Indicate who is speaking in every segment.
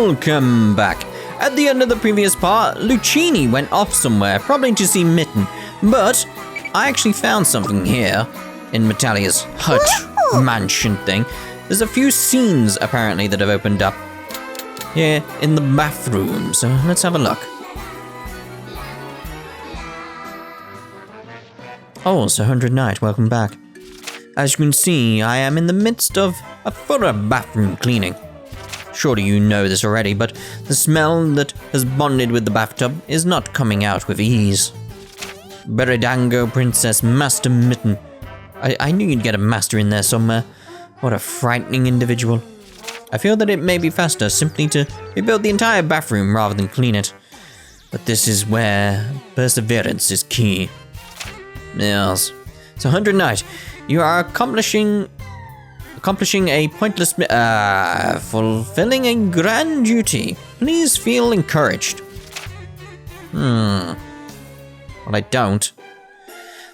Speaker 1: Welcome back. At the end of the previous part, Lucchini went off somewhere, probably to see Mitten. But I actually found something here in Metallia's hut mansion thing. There's a few scenes apparently that have opened up here in the bathroom. So let's have a look. Oh, Sir 100 Knight, welcome back. As you can see, I am in the midst of a thorough bathroom cleaning. Surely you know this already, but the smell that has bonded with the bathtub is not coming out with ease. Beridango Princess Master Mitten. I knew you'd get a master in there somewhere. What a frightening individual. I feel that it may be faster simply to rebuild the entire bathroom rather than clean it. But this is where perseverance is key. Yes. So 100 Knight, you are accomplishing a pointless, fulfilling a grand duty. Please feel encouraged. Well, I don't.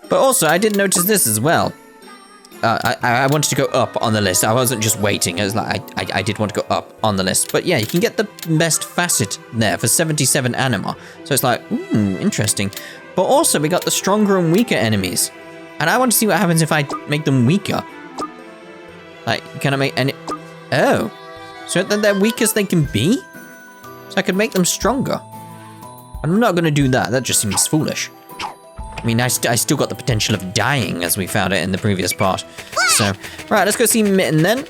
Speaker 1: But also, I did notice this as well. I wanted to go up on the list. I wasn't just waiting. I was like, I did want to go up on the list. But yeah, you can get the best facet there for 77 anima. So it's like, interesting. But also, we got the stronger and weaker enemies. And I want to see what happens if I make them weaker. Like, can I make any... Oh. So that they're weak as they can be? So I could make them stronger. I'm not going to do that. That just seems foolish. I mean, I still got the potential of dying, as we found it in the previous part. So, right, let's go see Mitten then.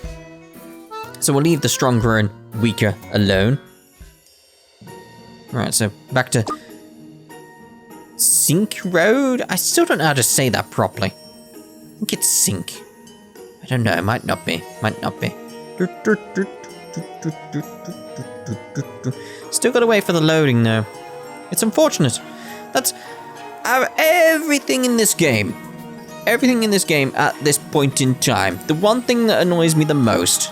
Speaker 1: So we'll leave the stronger and weaker alone. Right, so back to... Sink Road? I still don't know how to say that properly. I think it's Sink. I don't know, it might not be. Might not be. Still gotta wait for the loading though. It's unfortunate. That's everything in this game. Everything in this game at this point in time. The one thing that annoys me the most,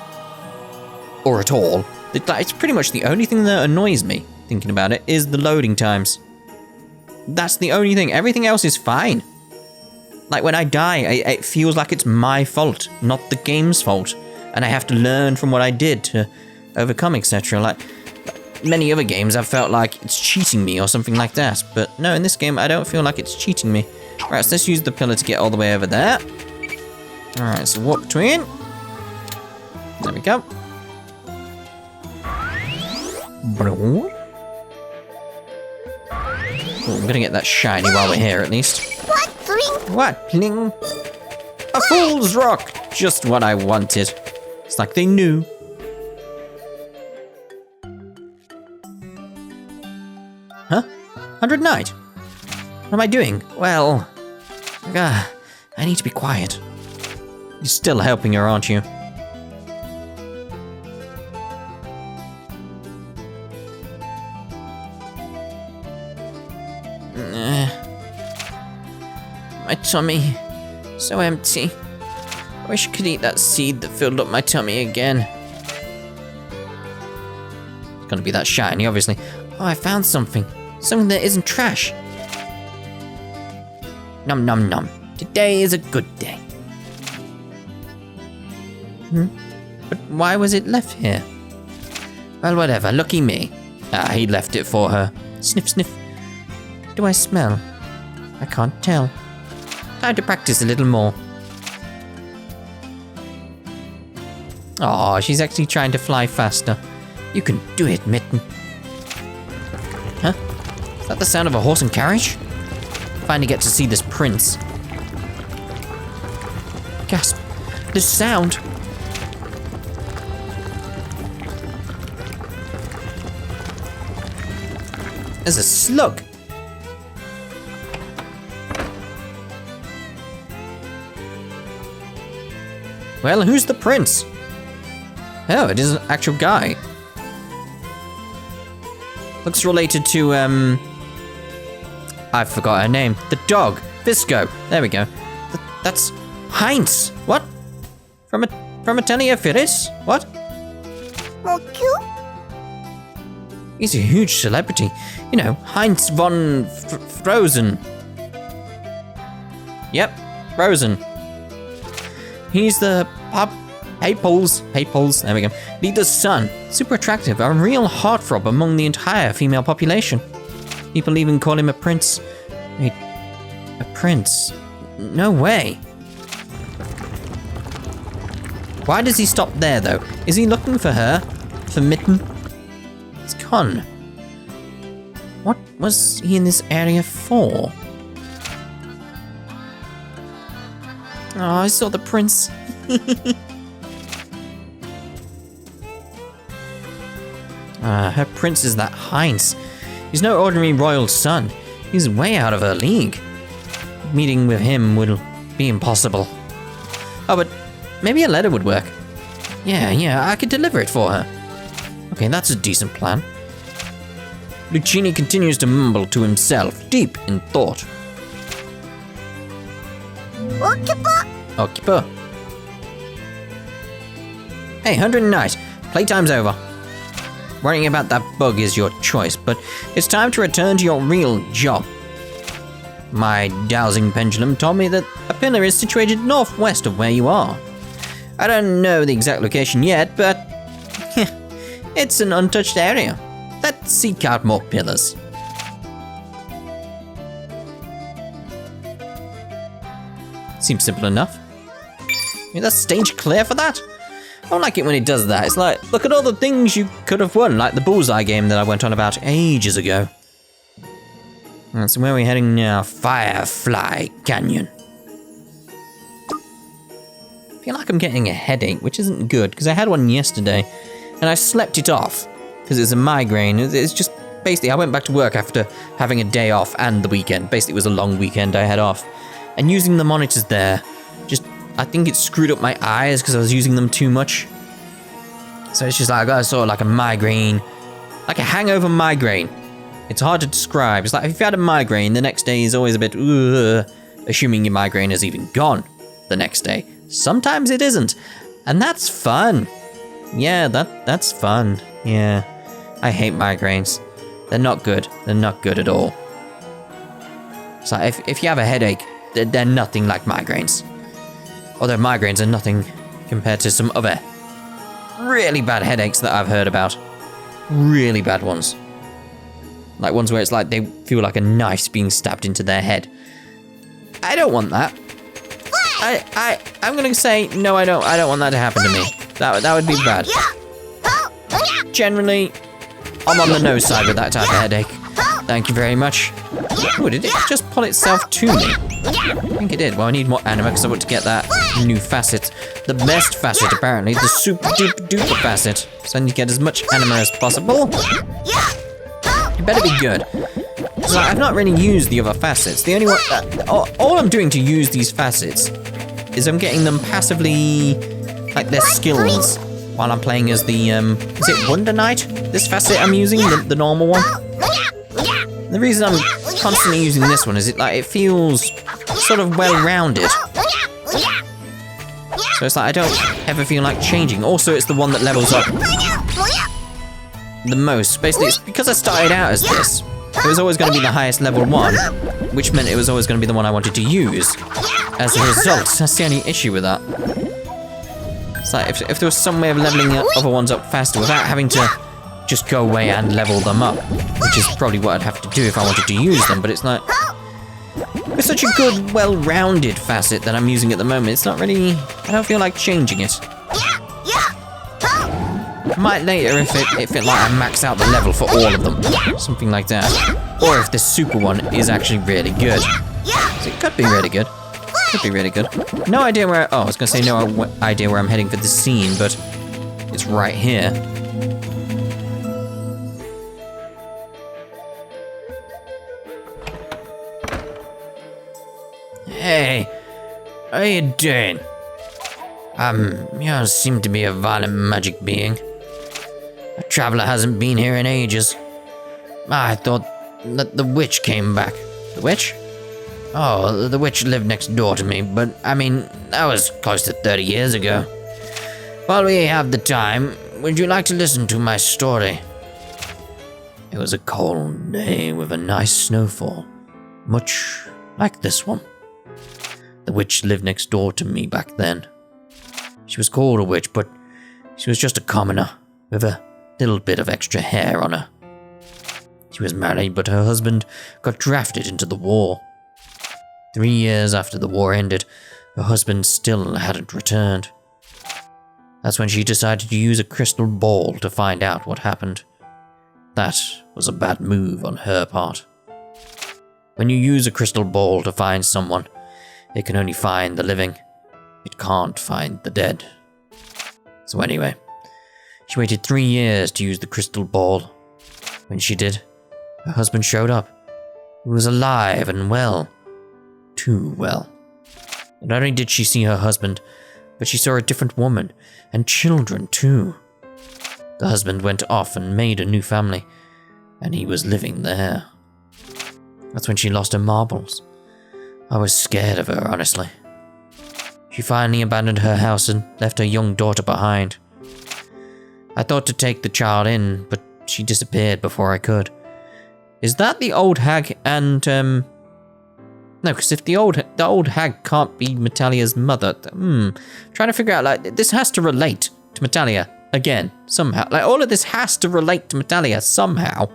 Speaker 1: or at all, it's pretty much the only thing that annoys me, thinking about it, is the loading times. That's the only thing. Everything else is fine. Like when I die, it feels like it's my fault, not the game's fault. And I have to learn from what I did to overcome, etc. Like many other games, I've felt like it's cheating me or something like that. But no, in this game, I don't feel like it's cheating me. Right, so let's use the pillar to get all the way over there. Alright, so walk between. There we go. Oh, I'm gonna get that shiny while we're here, at least. What, pling? A fool's rock! Just what I wanted. It's like they knew. Huh? 100 Knight? What am I doing? Well... I need to be quiet. You're still helping her, aren't you? My tummy, so empty. I wish I could eat that seed that filled up my tummy again. It's gonna be that shiny, obviously. Oh, I found something. Something that isn't trash. Nom nom nom. Today is a good day. But why was it left here? Well, whatever, lucky me. Ah, he left it for her. Sniff, sniff. Do I smell? I can't tell. Time to practice a little more. Aw, she's actually trying to fly faster. You can do it, Mitten. Huh? Is that the sound of a horse and carriage? Finally get to see this prince. Gasp. This sound. There's a slug. Well, who's the prince? Oh, it is an actual guy. Looks related to, I forgot her name. The dog. Visco. There we go. That's Heinz. What? From Metallia Firis? What? He's a huge celebrity. You know, Heinz von Frozen. Yep, Frozen. He's the Hey Poles, there we go. Need the sun. Super attractive, a real heartthrob among the entire female population. People even call him a prince. Wait, a prince? No way. Why does he stop there though? Is he looking for her? For Mitten? It's gone. What was he in this area for? Oh, I saw the prince. Her prince is that Heinz. He's no ordinary royal son. He's way out of her league. Meeting with him will be impossible. Oh, but maybe a letter would work. Yeah, I could deliver it for her. Okay, that's a decent plan. Lucchini continues to mumble to himself, deep in thought. Occupy. Hey, 100 Knight, playtime's over. Worrying about that bug is your choice, but it's time to return to your real job. My dowsing pendulum told me that a pillar is situated northwest of where you are. I don't know the exact location yet, but it's an untouched area. Let's seek out more pillars. Seems simple enough. Is that stage clear for that? I don't like it when it does that. It's like, look at all the things you could have won, like the bullseye game that I went on about ages ago. That's where we're heading now, Firefly Canyon. I feel like I'm getting a headache, which isn't good, because I had one yesterday, and I slept it off, because it's a migraine. It's just, basically, I went back to work after having a day off and the weekend. Basically, it was a long weekend I had off. And using the monitors there, I think it screwed up my eyes because I was using them too much. So it's just like I got sort of like a migraine, like a hangover migraine. It's hard to describe. It's like if you had a migraine, the next day is always a bit, assuming your migraine is even gone the next day. Sometimes it isn't, and that's fun. Yeah, that's fun. Yeah, I hate migraines. They're not good. They're not good at all. So if you have a headache, they're nothing like migraines. Although migraines are nothing compared to some other really bad headaches that I've heard about. Really bad ones. Like ones where it's like they feel like a knife's being stabbed into their head. I don't want that. I'm gonna say no, I don't want that to happen to me. That would be bad. Generally, I'm on the no side with that type of headache. Thank you very much. Oh, did it just pull itself to me? I think it did. Well, I need more anima because I want to get that new facet. The best facet, apparently. The super duper duper facet. So I need to get as much anima as possible. It better be good. So I've not really used the other facets. The only one... all I'm doing to use these facets is I'm getting them passively... like their skills while I'm playing as the... is it Wonder Knight? This facet I'm using? The normal one? The reason I'm constantly using this one is it feels sort of well-rounded. So it's like I don't ever feel like changing. Also, it's the one that levels up the most. Basically, it's because I started out as this. It was always going to be the highest level one, which meant it was always going to be the one I wanted to use. As a result, that's the only issue with that. It's like if there was some way of leveling other ones up faster without having to just go away and level them up, which is probably what I'd have to do if I wanted to use them, but it's like... it's such a good, well-rounded facet that I'm using at the moment. It's not really... I don't feel like changing it. I might later if it like I max out the level for all of them. Something like that. Or if this super one is actually really good. So it could be really good. Could be really good. No idea where... oh, I was going to say no idea where I'm heading for this scene, but it's right here. Hey, how you doing? You seem to be a violent magic being. A traveler hasn't been here in ages. I thought that the witch came back. The witch? Oh, the witch lived next door to me, but I mean, that was close to 30 years ago. While we have the time, would you like to listen to my story? It was a cold day with a nice snowfall, much like this one. The witch lived next door to me back then. She was called a witch, but she was just a commoner with a little bit of extra hair on her. She was married, but her husband got drafted into the war. 3 years after the war ended, her husband still hadn't returned. That's when she decided to use a crystal ball to find out what happened. That was a bad move on her part. When you use a crystal ball to find someone, it can only find the living. It can't find the dead. So anyway, she waited 3 years to use the crystal ball. When she did, her husband showed up. He was alive and well. Too well. Not only did she see her husband, but she saw a different woman and children too. The husband went off and made a new family, and he was living there. That's when she lost her marbles. I was scared of her, honestly. She finally abandoned her house and left her young daughter behind. I thought to take the child in, but she disappeared before I could. Is that the old hag and, No, because if the old hag can't be Metallia's mother, trying to figure out, like, this has to relate to Metallia again, somehow. Like, all of this has to relate to Metallia somehow.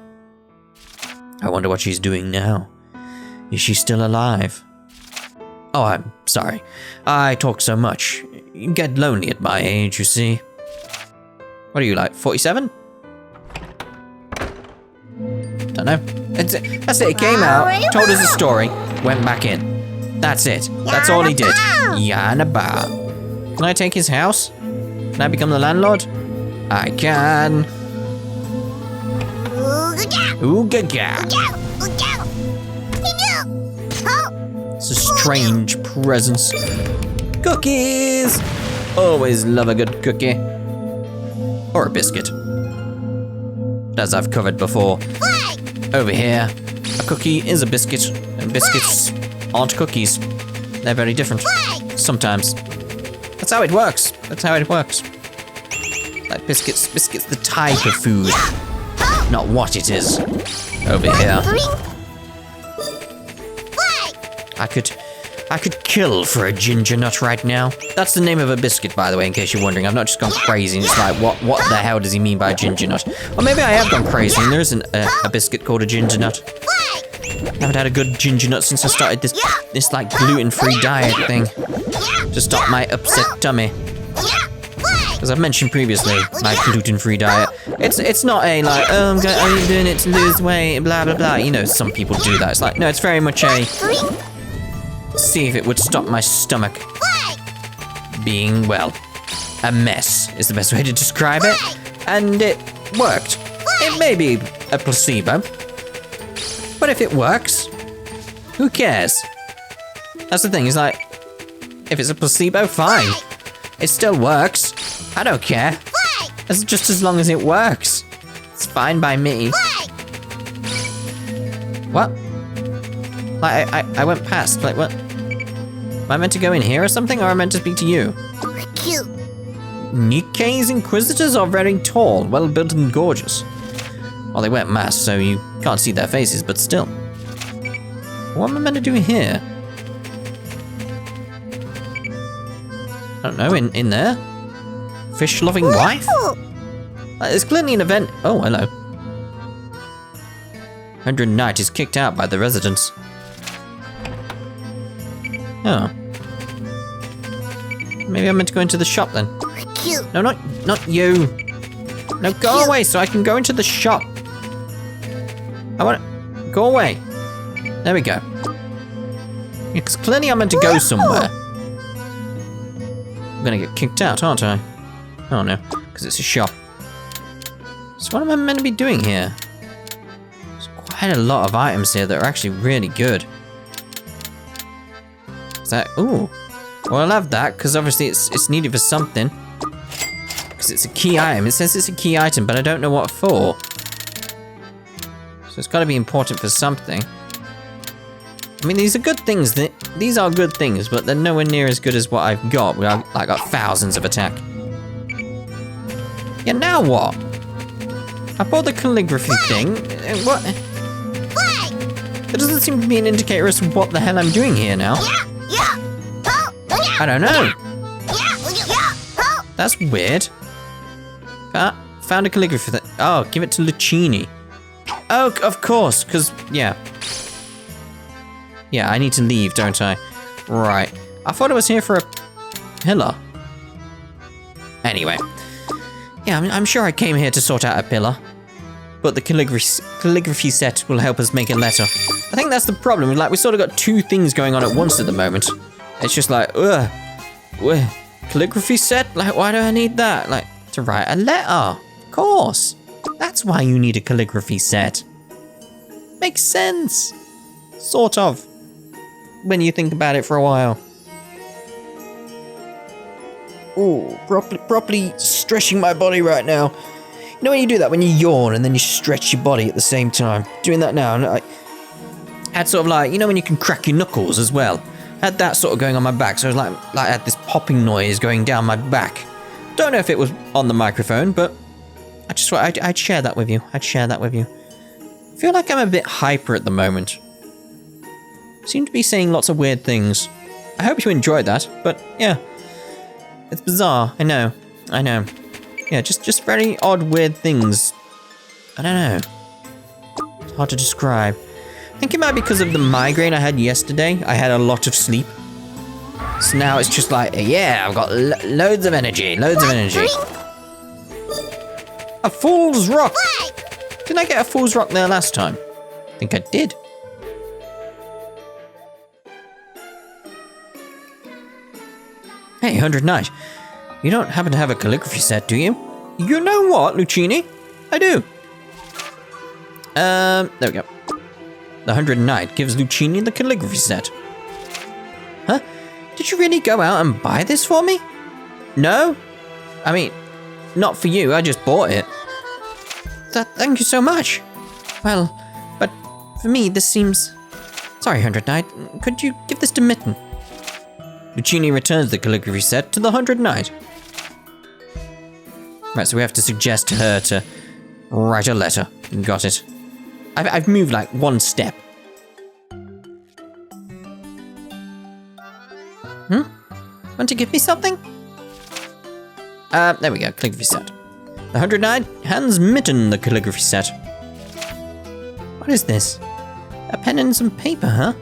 Speaker 1: I wonder what she's doing now. Is she still alive? Oh, I'm sorry. I talk so much. You get lonely at my age, you see. What are you, like, 47? Don't know. That's it. It came out, told us a story, went back in. That's it. That's all he did. Yanaba. Can I take his house? Can I become the landlord? I can. Ooh-ga-ga. It's a strange presence. Cookies! Always love a good cookie. Or a biscuit. As I've covered before. Over here, a cookie is a biscuit, and biscuits aren't cookies. They're very different. Sometimes. That's how it works. That's how it works. Like biscuits the type of food, not what it is. Over here. I could kill for a ginger nut right now. That's the name of a biscuit, by the way, in case you're wondering. I've not just gone crazy and it's like, what the hell does he mean by ginger nut? Or maybe I have gone crazy and there isn't a biscuit called a ginger nut. I haven't had a good ginger nut since I started this like gluten-free diet thing to stop my upset tummy. As I've mentioned previously, my gluten-free diet. It's not a like, oh, I'm doing it to lose weight, blah blah blah. You know, some people do that. It's like, no, it's very much a see if it would stop my stomach being, well, a mess is the best way to describe it. And it worked. It may be a placebo, but if it works, who cares? That's the thing, is like, if it's a placebo, fine. It still works. I don't care. It's just as long as it works. It's fine by me. What? Like, I went past, like, what? Am I meant to go in here or something, or am I meant to speak to you? Nikkei's Inquisitors are very tall, well-built and gorgeous. Well, they wear masks, so you can't see their faces, but still. What am I meant to do here? I don't know, in there? Fish-loving wife? There's clearly an event. Oh, hello. 100 Knight is kicked out by the residents. Oh. Maybe I'm meant to go into the shop then. No, not you. No, go away so I can go into the shop. I want to go away. There we go. Because clearly I'm meant to go somewhere. I'm gonna get kicked out, aren't I? Oh no, because it's a shop. So what am I meant to be doing here? There's quite a lot of items here that are actually really good. Is that, ooh. Well, I'll have that, because obviously it's needed for something. Because it's a key item. It says it's a key item, but I don't know what for. So it's got to be important for something. I mean, these are good things. These are good things, but they're nowhere near as good as what I've got. I got thousands of attack. Yeah, now what? I bought the calligraphy thing. What? There doesn't seem to be an indicator as to what the hell I'm doing here now. I don't know. That's weird. Found a calligraphy that. Oh, give it to Lucchini. Oh, of course, because, yeah. Yeah, I need to leave, don't I? Right. I thought I was here for a pillar. Anyway. Yeah, I'm sure I came here to sort out a pillar. But the calligraphy set will help us make a letter. I think that's the problem. Like, we sort of got two things going on at once at the moment. It's just like, calligraphy set? Like, why do I need that? Like, to write a letter. Of course. That's why you need a calligraphy set. Makes sense. Sort of. When you think about it for a while. Ooh, properly stretching my body right now. You know when you do that, when you yawn and then you stretch your body at the same time? Doing that now, and I had sort of like, you know when you can crack your knuckles as well? I had that sort of going on my back, so it was like I had this popping noise going down my back. Don't know if it was on the microphone, but I just thought I'd share that with you. I feel like I'm a bit hyper at the moment. Seem to be saying lots of weird things. I hope you enjoyed that, but yeah. It's bizarre, I know. Yeah, just very odd, weird things. I don't know. It's hard to describe. I think it might be because of the migraine I had yesterday. I had a lot of sleep. So now it's just like, yeah, I've got loads of energy. A fool's rock! Didn't I get a fool's rock there last time? I think I did. Hey, 100 Knight. You don't happen to have a calligraphy set, do you? You know what, Lucchini? I do. There we go. The 100 Knight gives Lucchini the calligraphy set. Huh? Did you really go out and buy this for me? No? I mean, not for you, I just bought it. Thank you so much. Well, but for me, this seems... Sorry, 100 Knight, could you give this to Mitten? Lucchini returns the calligraphy set to the 100 Knight. Right, so we have to suggest to her to write a letter. Got it. I've moved like one step. Want to give me something? There we go, calligraphy set. The 100 Knight hands Mitten the calligraphy set. What is this? A pen and some paper, huh?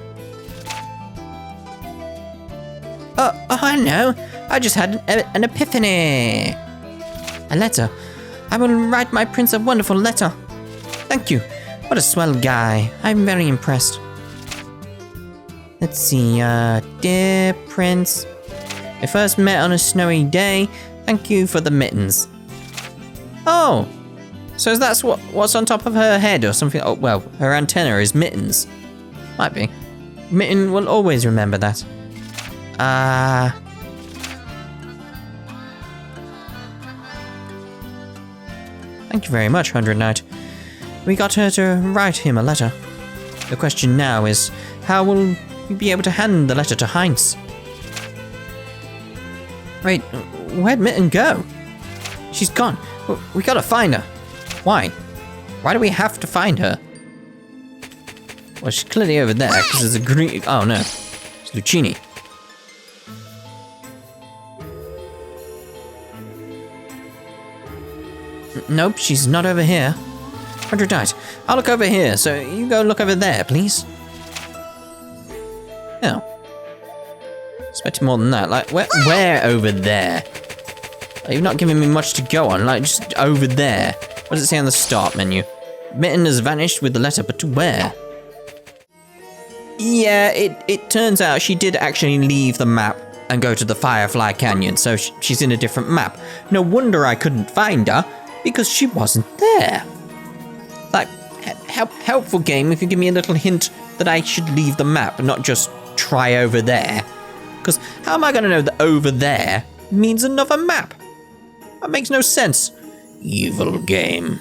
Speaker 1: Oh, I know. I just had an epiphany. A letter. I will write my prince a wonderful letter. Thank you. What a swell guy. I'm very impressed. Let's see, dear prince. I first met on a snowy day. Thank you for the mittens. Oh. So that's what's on top of her head or something? Oh, well, her antenna is mittens. Might be. Mitten will always remember that. Thank you very much, 100 Knight. We got her to write him a letter. The question now is, how will we be able to hand the letter to Heinz? Wait, where'd Mitten go? She's gone. We gotta find her. Why? Why do we have to find her? Well, she's clearly over there, because there's a green... Oh, no. It's Lucchini. Nope, she's not over here. 100 Knight, I'll look over here, so you go look over there, please. Oh. Expecting more than that. Like, where over there? Like, you've not given me much to go on, like, just over there. What does it say on the start menu? Mitten has vanished with the letter, but to where? Yeah, it turns out she did actually leave the map and go to the Firefly Canyon, so she's in a different map. No wonder I couldn't find her, because she wasn't there. Like, helpful game if you give me a little hint that I should leave the map and not just try over there. Because how am I going to know that over there means another map? That makes no sense. Evil game.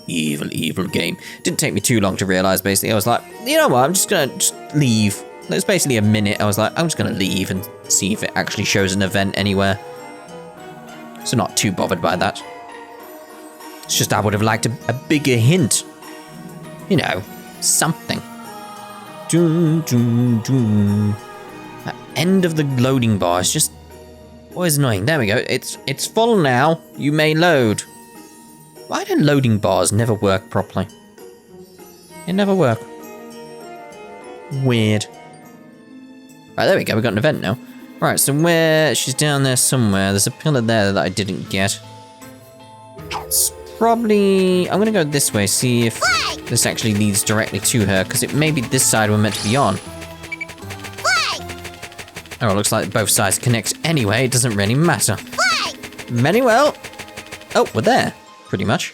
Speaker 1: You evil game. Didn't take me too long to realise, basically. I was like, you know what, I'm just going to leave. It was basically a minute. I was like, I'm just going to leave and see if it actually shows an event anywhere. So not too bothered by that. It's just I would have liked a bigger hint. You know, something. Doom, doom, doom. That end of the loading bar is just Always annoying. There we go. It's full now. You may load. Why do loading bars never work properly? It never work. Weird. Right, there we go. We got an event now. Right, so where... She's down there somewhere. There's a pillar there that I didn't get. It's probably... I'm gonna go this way, see if this actually leads directly to her, because it may be this side we're meant to be on. Oh, it looks like both sides connect anyway. It doesn't really matter. Very well. Oh, we're there, pretty much.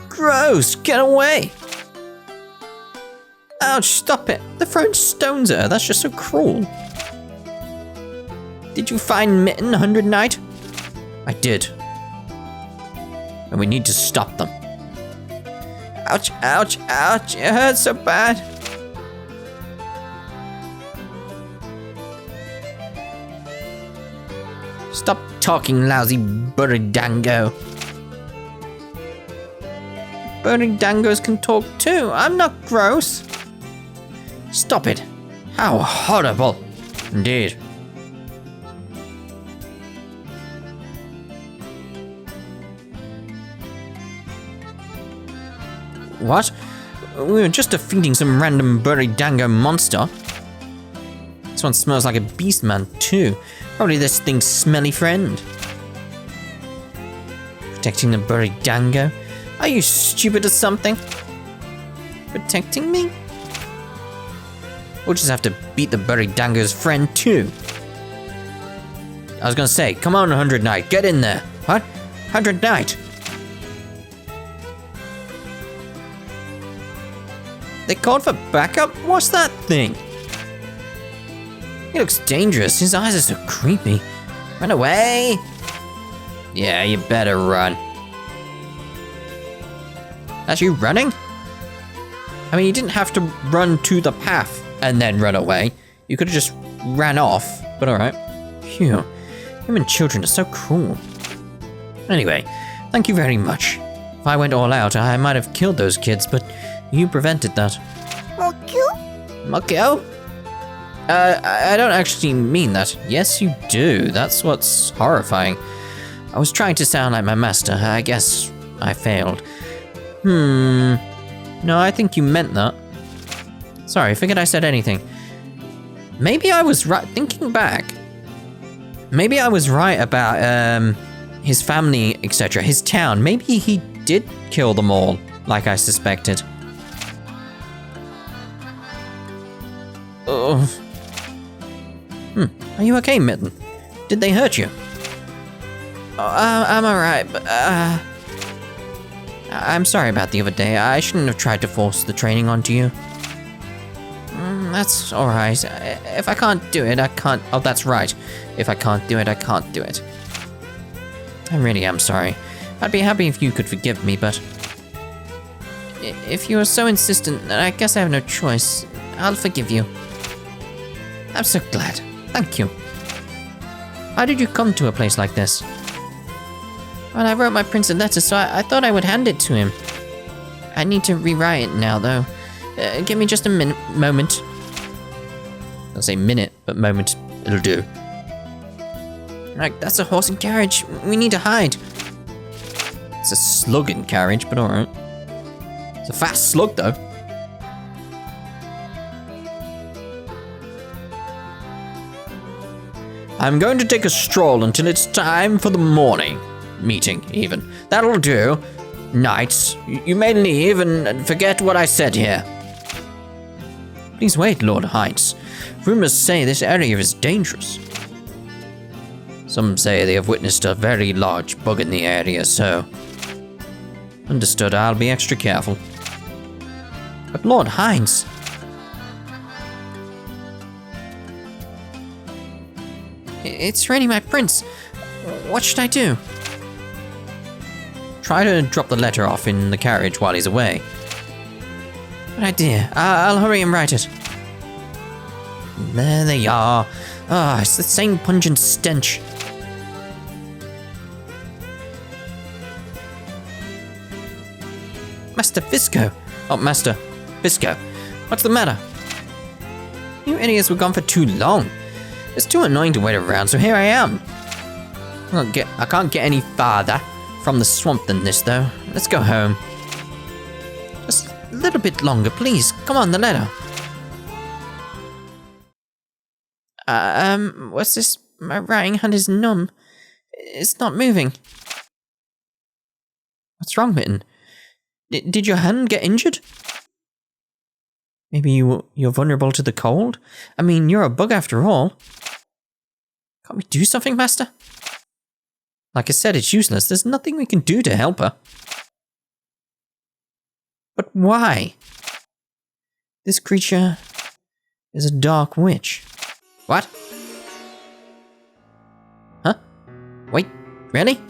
Speaker 1: Gross, get away. Ouch, stop it. They're throwing stones at her. That's just so cruel. Did you find Mitten, 100 Knight? I did. And we need to stop them. Ouch, ouch, ouch. It hurts so bad. Stop talking, lousy Burridango. Burridangos can talk too. I'm not gross. Stop it. How horrible. Indeed. What? We were just defeating some random Burridango monster. This one smells like a beast man too. Probably this thing's smelly friend. Protecting the Burridango? Are you stupid or something? Protecting me? We'll just have to beat the Burridango's friend too. I was gonna say, come on 100 Knight, get in there. What? 100 Knight? They called for backup? What's that thing? He looks dangerous. His eyes are so creepy. Run away! Yeah, you better run. That's you running? I mean, you didn't have to run to the path and then run away. You could have just ran off, but alright. Phew. Human children are so cruel. Anyway, thank you very much. If I went all out, I might have killed those kids, but you prevented that. Mokyo? Mokyo? I don't actually mean that. Yes, you do. That's what's horrifying. I was trying to sound like my master. I guess I failed. No, I think you meant that. Sorry, figured I said anything. Maybe I was right. Thinking back, maybe I was right about his family, etc. His town. Maybe he did kill them all, like I suspected. Oh. Are you okay, Mitten? Did they hurt you? Oh, I'm alright, but I'm sorry about the other day. I shouldn't have tried to force the training onto you. That's alright. If I can't do it, I can't... Oh, that's right. If I can't do it, I can't do it. I really am sorry. I'd be happy if you could forgive me, but... If you are so insistent, then I guess I have no choice. I'll forgive you. I'm so glad. Thank you. How did you come to a place like this? Well, I wrote my prince a letter, so I thought I would hand it to him. I need to rewrite it now, though. Give me just a moment. I'll say minute, but moment, it'll do. Right, that's a horse and carriage. We need to hide. It's a slug and carriage, but alright. It's a fast slug, though. I'm going to take a stroll until it's time for the morning meeting, even. That'll do. Knights, you may leave and forget what I said here. Please wait, Lord Heinz. Rumors say this area is dangerous. Some say they have witnessed a very large bug in the area, so... Understood, I'll be extra careful. But Lord Heinz... It's raining my prince. What should I do? Try to drop the letter off in the carriage while he's away. Good idea. I'll hurry and write it. There they are. Ah, it's the same pungent stench. Master Fisco. Oh, Master Fisco. What's the matter? You idiots were gone for too long. It's too annoying to wait around, so here I am. I can't get any farther from the swamp than this, though. Let's go home. Just a little bit longer, please. Come on, the letter. What's this? My writing hand is numb. It's not moving. What's wrong, Mitten? Did your hand get injured? Maybe you're vulnerable to the cold? I mean, you're a bug after all. Can't we do something, Master? Like I said, it's useless. There's nothing we can do to help her. But why? This creature is a dark witch. What? Huh? Wait, really?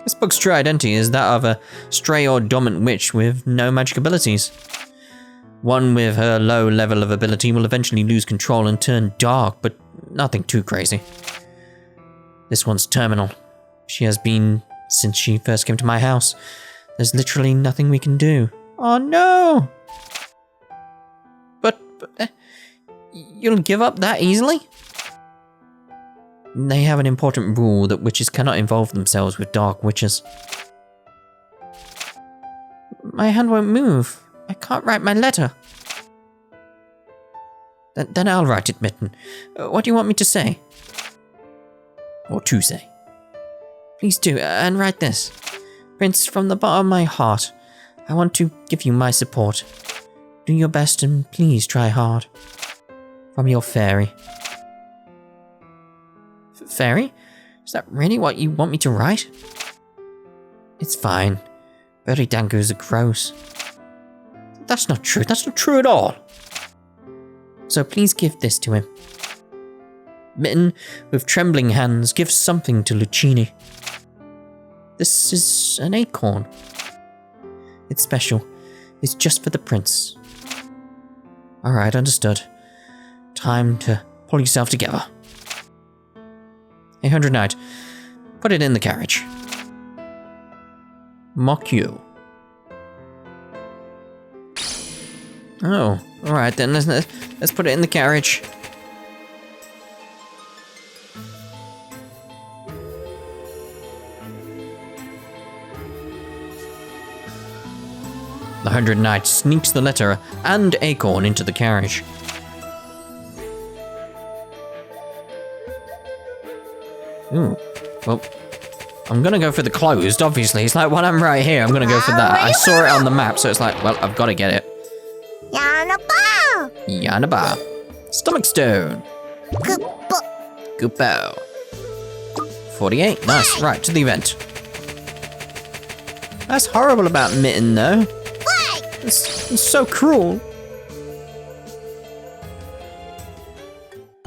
Speaker 1: This book's true identity is that of a stray or dormant witch with no magic abilities. One with her low level of ability will eventually lose control and turn dark, but nothing too crazy. This one's terminal. She has been since she first came to my house. There's literally nothing we can do. Oh no! But you'll give up that easily? They have an important rule that witches cannot involve themselves with dark witches. My hand won't move. I can't write my letter. Then I'll write it, Mitten. What do you want me to say? Or to say? Please do, and write this. Prince, from the bottom of my heart, I want to give you my support. Do your best and please try hard. From your fairy. Fairy? Is that really what you want me to write? It's fine. Berry dangos are gross. That's not true. That's not true at all. So please give this to him. Mitten, with trembling hands, gives something to Lucchini. This is an acorn. It's special. It's just for the prince. Alright, understood. Time to pull yourself together. 800 Knight, put it in the carriage. Mock you. Oh, alright then, let's put it in the carriage. The 100 Knight sneaks the letter and acorn into the carriage. Ooh, well, I'm gonna go for the closed, obviously. It's like, well, I'm right here, I'm gonna go for that. I saw it on the map, so it's like, well, I've gotta get it. Yanaba. Stomach stone. Goopo. 48, nice, right, to the event. That's horrible about Mitten, though. It's so cruel.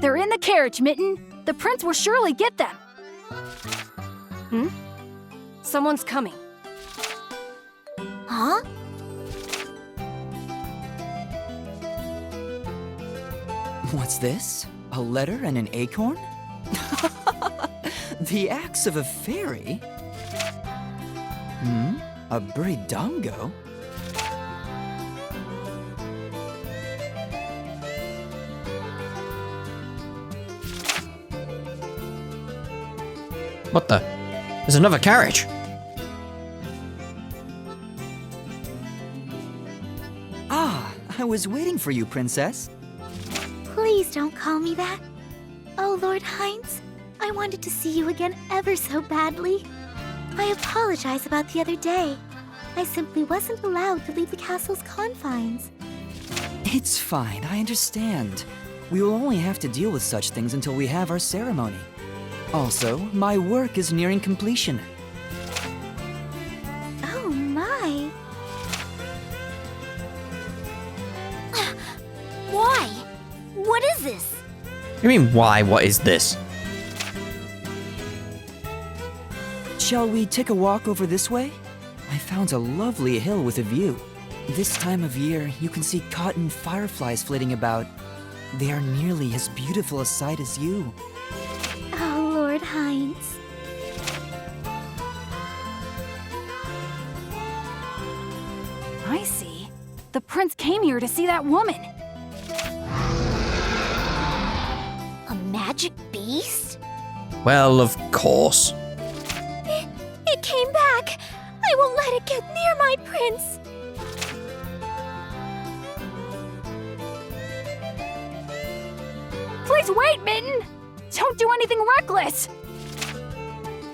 Speaker 2: They're in the carriage, Mitten. The prince will surely get them. Someone's coming.
Speaker 3: Huh?
Speaker 4: What's this? A letter and an acorn? The axe of a fairy? A birdongo?
Speaker 1: What the? There's another carriage.
Speaker 4: Ah, I was waiting for you, princess.
Speaker 3: Please don't call me that. Oh, Lord Heinz, I wanted to see you again ever so badly. I apologize about the other day. I simply wasn't allowed to leave the castle's confines.
Speaker 4: It's fine, I understand. We will only have to deal with such things until we have our ceremony. Also, my work is nearing completion.
Speaker 3: Oh my.
Speaker 2: Why? What is this?
Speaker 1: What do you mean, why? What is this?
Speaker 4: Shall we take a walk over this way? I found a lovely hill with a view. This time of year, you can see cotton fireflies flitting about. They are nearly as beautiful a sight as you.
Speaker 3: Oh, Lord Heinz.
Speaker 2: I see. The prince came here to see that woman.
Speaker 3: A magic beast?
Speaker 1: Well, of course.
Speaker 3: It came back! I won't let it get near my prince!
Speaker 2: Please wait, Mitten! Don't do anything reckless!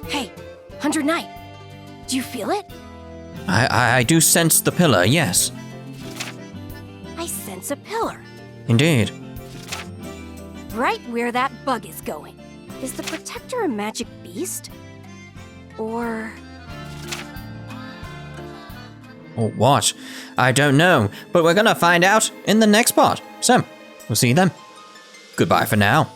Speaker 2: Hey, 100 Knight, do you feel it?
Speaker 1: I do sense the pillar, yes.
Speaker 2: I sense a pillar,
Speaker 1: Indeed.
Speaker 2: right where that bug is going. Is the protector a magic beast? Or...
Speaker 1: Or what? I don't know, but we're gonna find out in the next part. So, we'll see you then. Goodbye for now.